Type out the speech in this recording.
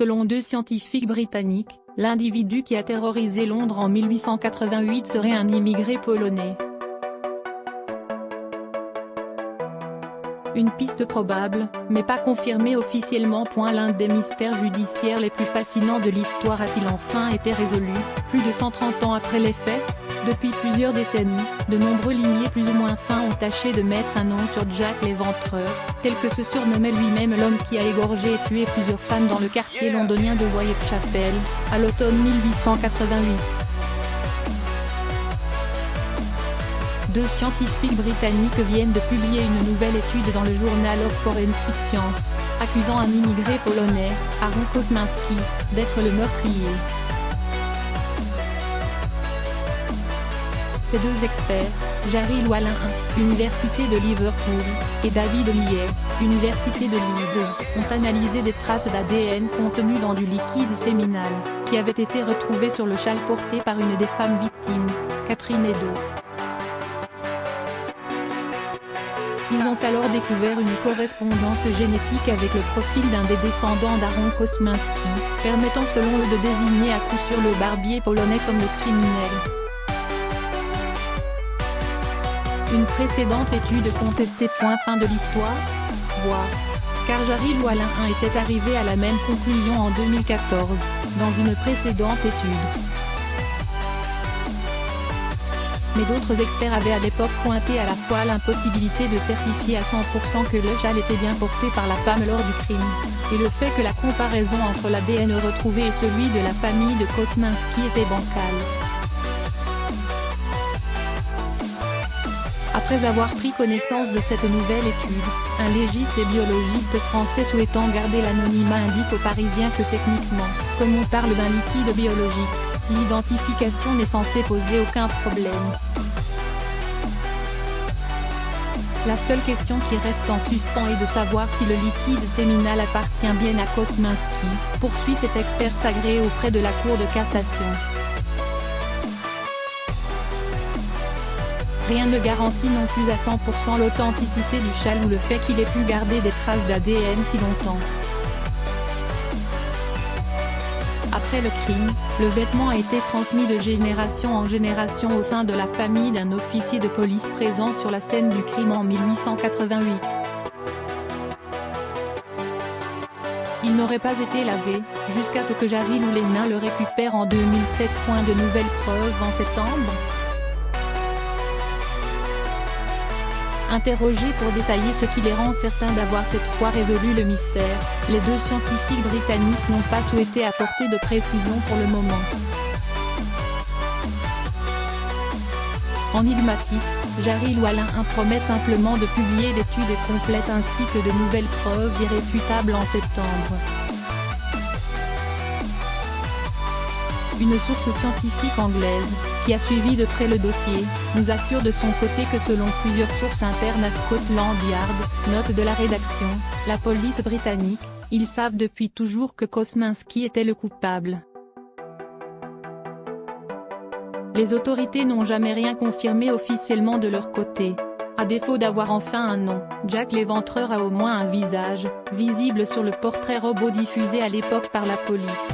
Selon deux scientifiques britanniques, l'individu qui a terrorisé Londres en 1888 serait un immigré polonais. Une piste probable, mais pas confirmée officiellement. L'un des mystères judiciaires les plus fascinants de l'histoire a-t-il enfin été résolu, plus de 130 ans après les faits? Depuis plusieurs décennies, de nombreux limiers plus ou moins fins ont tâché de mettre un nom sur Jack l'Éventreur, tel que se surnommait lui-même l'homme qui a égorgé et tué plusieurs femmes dans le quartier londonien de Whitechapel, à l'automne 1888. Deux scientifiques britanniques viennent de publier une nouvelle étude dans le Journal of Forensic Science, accusant un immigré polonais, Aaron Kosminski, d'être le meurtrier. Ces deux experts, Jari Lualin, Université de Liverpool, et David Millet, Université de Leeds, ont analysé des traces d'ADN contenues dans du liquide séminal, qui avait été retrouvé sur le châle porté par une des femmes victimes, Catherine Edo. Ils ont alors découvert une correspondance génétique avec le profil d'un des descendants d'Aaron Kosminski, permettant selon eux de désigner à coup sûr le barbier polonais comme le criminel. Une précédente étude contestée. Fin de l'histoire. Voir. Car Jari Lualin était arrivé à la même conclusion en 2014, dans une précédente étude. Mais d'autres experts avaient à l'époque pointé à la fois l'impossibilité de certifier à 100% que le châle était bien porté par la femme lors du crime, et le fait que la comparaison entre l'ADN retrouvé et celui de la famille de Kosminski était bancale. Après avoir pris connaissance de cette nouvelle étude, un légiste et biologiste français souhaitant garder l'anonymat indique aux Parisiens que techniquement, comme on parle d'un liquide biologique, l'identification n'est censée poser aucun problème. La seule question qui reste en suspens est de savoir si le liquide séminal appartient bien à Kosminski, poursuit cet expert agréé auprès de la Cour de cassation. Rien ne garantit non plus à 100% l'authenticité du châle ou le fait qu'il ait pu garder des traces d'ADN si longtemps. Après le crime, le vêtement a été transmis de génération en génération au sein de la famille d'un officier de police présent sur la scène du crime en 1888. Il n'aurait pas été lavé, jusqu'à ce que Jari Lualin le récupère en 2007. De nouvelles preuves en septembre. Interrogés pour détailler ce qui les rend certains d'avoir cette fois résolu le mystère, les deux scientifiques britanniques n'ont pas souhaité apporter de précision pour le moment. Enigmatique, Jari Lualin promet simplement de publier l'étude complète ainsi que de nouvelles preuves irréfutables en septembre. Une source scientifique anglaise, qui a suivi de près le dossier, nous assure de son côté que selon plusieurs sources internes à Scotland Yard, note de la rédaction, la police britannique, ils savent depuis toujours que Kosminski était le coupable. Les autorités n'ont jamais rien confirmé officiellement de leur côté. À défaut d'avoir enfin un nom, Jack l'Éventreur a au moins un visage, visible sur le portrait robot diffusé à l'époque par la police.